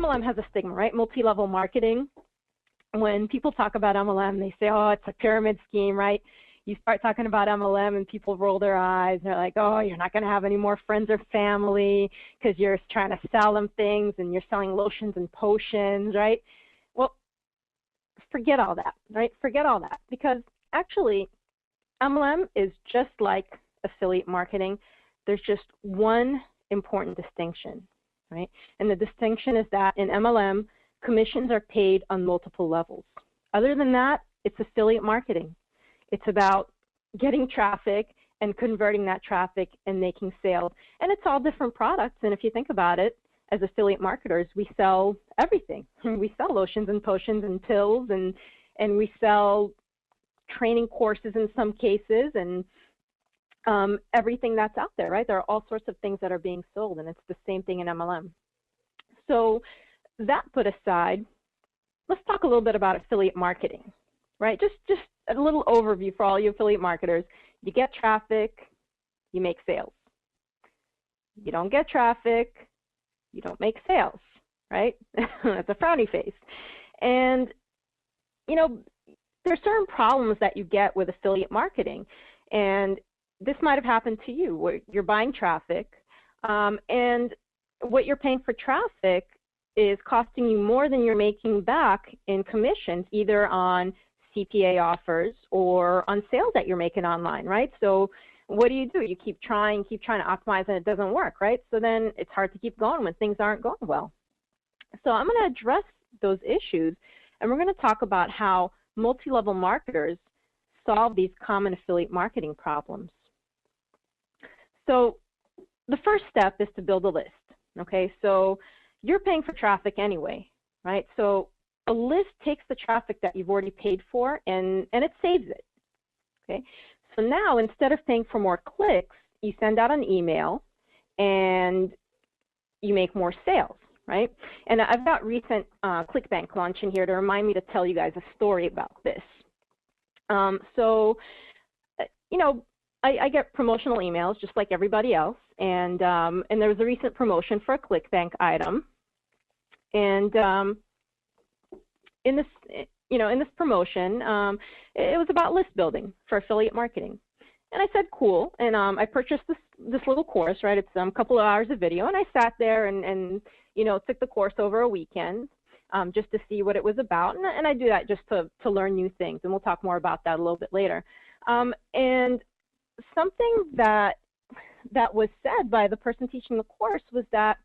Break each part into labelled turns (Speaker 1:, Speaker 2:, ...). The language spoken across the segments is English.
Speaker 1: MLM has a stigma, right? Multi-level marketing. When people talk about MLM, they say, oh, it's a pyramid scheme, right? You start talking about MLM and people roll their eyes. They're like, oh, you're not going to have any more friends or family because you're trying to sell them things and you're selling lotions and potions, right? Well, forget all that, right? Forget all that, because actually MLM is just like affiliate marketing. There's just one important distinction, right? And the distinction is that in MLM, commissions are paid on multiple levels. Other than that, it's affiliate marketing. It's about getting traffic and converting that traffic and making sales. And it's all different products. And if you think about it, as affiliate marketers, we sell everything. We sell lotions and potions and pills, and we sell training courses in some cases, and everything that's out there, right? There are all sorts of things that are being sold, and it's the same thing in MLM. So that put aside, let's talk a little bit about affiliate marketing, right? Just a little overview for all you affiliate marketers. You get traffic, you make sales. You don't get traffic, you don't make sales, right? That's a frowny face. And, you know, there's certain problems that you get with affiliate marketing. And this might have happened to you, where you're buying traffic, and what you're paying for traffic is costing you more than you're making back in commissions, either on CPA offers or on sales that you're making online, right? So what do? You keep trying to optimize, and it doesn't work, right? So then it's hard to keep going when things aren't going well. So I'm going to address those issues, and we're going to talk about how multi-level marketers solve these common affiliate marketing problems. So the first step is to build a list, okay? So you're paying for traffic anyway, right? So a list takes the traffic that you've already paid for and it saves it, okay? So now instead of paying for more clicks, you send out an email and you make more sales, right? And I've got recent ClickBank launching here to remind me to tell you guys a story about this. You know, I get promotional emails just like everybody else, and there was a recent promotion for a ClickBank item, and in this promotion, it was about list building for affiliate marketing, and I said cool, and I purchased this little course, right? It's a couple of hours of video, and I sat there and you know, took the course over a weekend just to see what it was about, and I do that just to learn new things, and we'll talk more about that a little bit later. And something that was said by the person teaching the course was that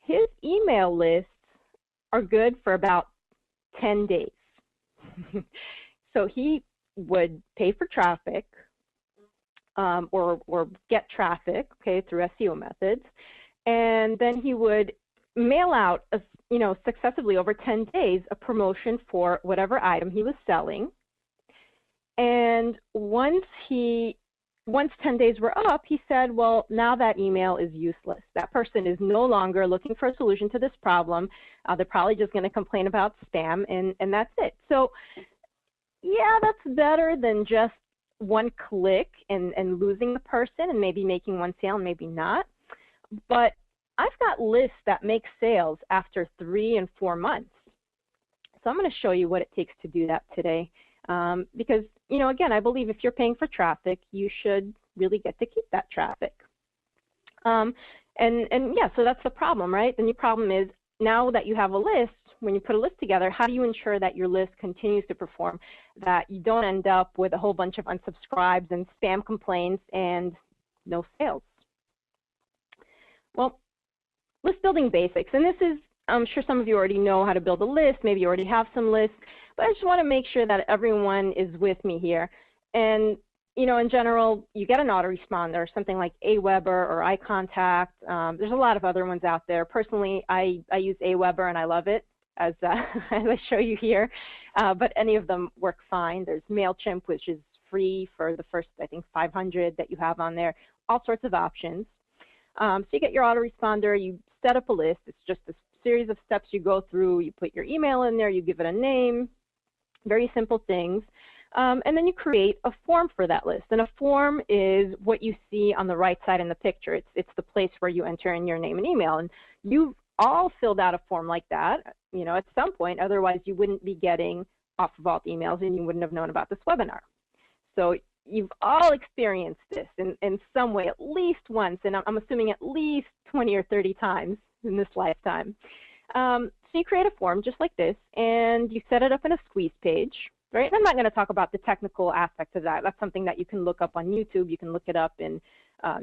Speaker 1: his email lists are good for about 10 days. So he would pay for traffic or get traffic, okay, through SEO methods, and then he would mail out, you know, successively over 10 days a promotion for whatever item he was selling. And once 10 days were up, he said, well, now that email is useless. That person is no longer looking for a solution to this problem. They're probably just going to complain about spam, and that's it. So yeah, that's better than just one click and losing the person and maybe making one sale and maybe not. But I've got lists that make sales after 3 and 4 months. So I'm going to show you what it takes to do that today. Because, you know, again, I believe if you're paying for traffic, you should really get to keep that traffic. And yeah, so that's the problem, right? The new problem is now that you have a list, when you put a list together, how do you ensure that your list continues to perform, that you don't end up with a whole bunch of unsubscribes and spam complaints and no sales? Well, list building basics, and this is, I'm sure some of you already know how to build a list, maybe you already have some lists, but I just want to make sure that everyone is with me here. And, you know, in general, you get an autoresponder, something like Aweber or iContact. There's a lot of other ones out there. Personally, I use Aweber and I love it, as I show you here, but any of them work fine. There's MailChimp, which is free for the first, I think, 500 that you have on there, all sorts of options. So you get your autoresponder, you set up a list. It's just a series of steps you go through. You put your email in there, you give it a name, very simple things. And then you create a form for that list. And a form is what you see on the right side in the picture. It's the place where you enter in your name and email. And you've all filled out a form like that, at some point. Otherwise, you wouldn't be getting OfferVault emails and you wouldn't have known about this webinar. So you've all experienced this in some way, at least once, and I'm assuming at least 20 or 30 times in this lifetime. So you create a form just like this, and you set it up in a squeeze page, right? And I'm not going to talk about the technical aspect of that. That's something that you can look up on YouTube. You can look it up in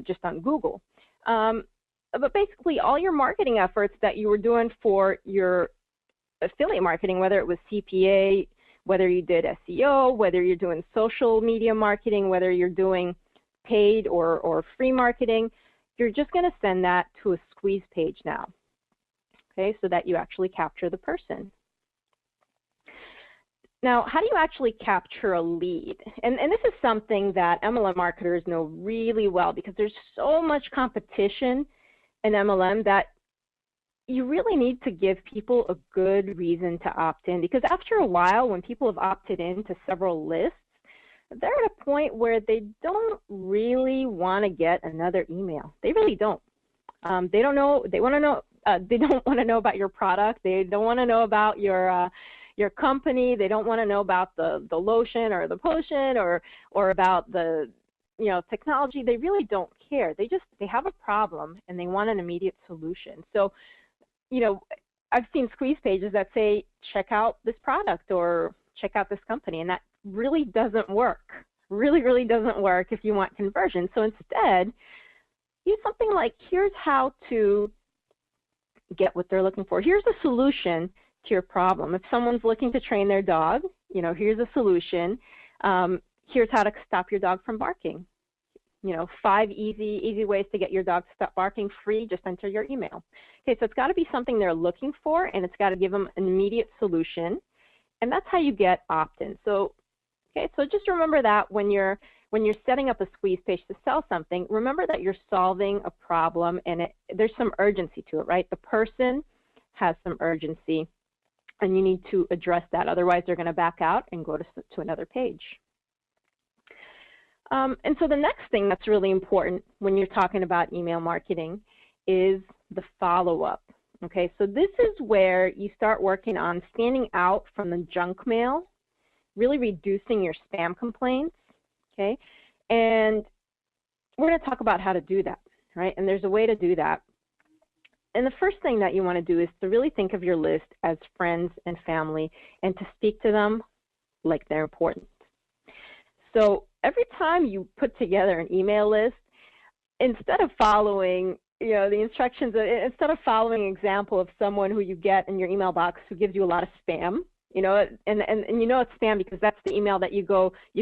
Speaker 1: just on Google. But basically, all your marketing efforts that you were doing for your affiliate marketing, whether it was CPA, whether you did SEO, whether you're doing social media marketing, whether you're doing paid or free marketing, you're just going to send that to a squeeze page now, okay, so that you actually capture the person. Now, how do you actually capture a lead? And this is something that MLM marketers know really well, because there's so much competition in MLM that you really need to give people a good reason to opt in, because after a while, when people have opted in to several lists, they're at a point where they don't really want to get another email. They really don't. They don't know. They want to know. They don't want to know about your product. They don't want to know about your company. They don't want to know about the lotion or the potion or about the technology. They really don't care. They have a problem and they want an immediate solution. So, I've seen squeeze pages that say, check out this product or check out this company, and that really doesn't work. Really, really doesn't work if you want conversion. So instead, use something like, here's how to get what they're looking for. Here's a solution to your problem. If someone's looking to train their dog, here's a solution. Here's how to stop your dog from barking. 5 easy ways to get your dog to stop barking free. Just enter your email. Okay, so it's got to be something they're looking for, and it's got to give them an immediate solution, and that's how you get opt-in. So, okay, so just remember that when you're setting up a squeeze page to sell something, remember that you're solving a problem, and there's some urgency to it, right? The person has some urgency, and you need to address that. Otherwise, they're going to back out and go to another page. And so the next thing that's really important when you're talking about email marketing is the follow-up. Okay, so this is where you start working on standing out from the junk mail, really reducing your spam complaints. Okay, and we're going to talk about how to do that, right? And there's a way to do that. And the first thing that you want to do is to really think of your list as friends and family, and to speak to them like they're important. So every time you put together an email list, instead of following the instructions, instead of following an example of someone who you get in your email box who gives you a lot of spam, and it's spam because that's the email that you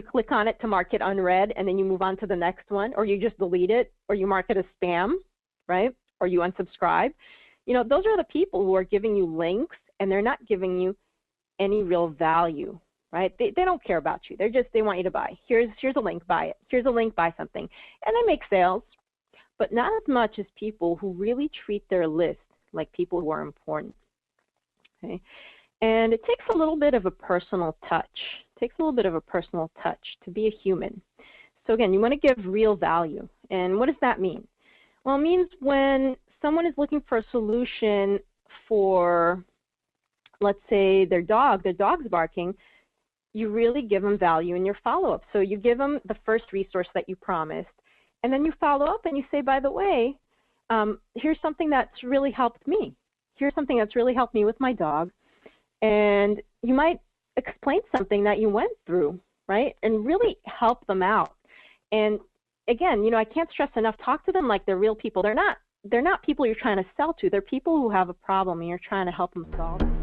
Speaker 1: click on it to mark it unread, and then you move on to the next one, or you just delete it, or you mark it as spam, right? Or you unsubscribe. Those are the people who are giving you links, and they're not giving you any real value, right? They don't care about you. They want you to buy. Here's a link, buy it. Here's a link, buy something. And they make sales, but not as much as people who really treat their list like people who are important. Okay? And it takes a little bit of a personal touch. It takes a little bit of a personal touch to be a human. So again, you want to give real value. And what does that mean? Well, it means when someone is looking for a solution for, let's say, their dog's barking, you really give them value in your follow-up. So you give them the first resource that you promised, and then you follow up and you say, by the way, here's something that's really helped me. Here's something that's really helped me with my dog. And you might explain something that you went through, right, and really help them out. And again, I can't stress enough, talk to them like they're real people. They're not people you're trying to sell to. They're people who have a problem and you're trying to help them solve it.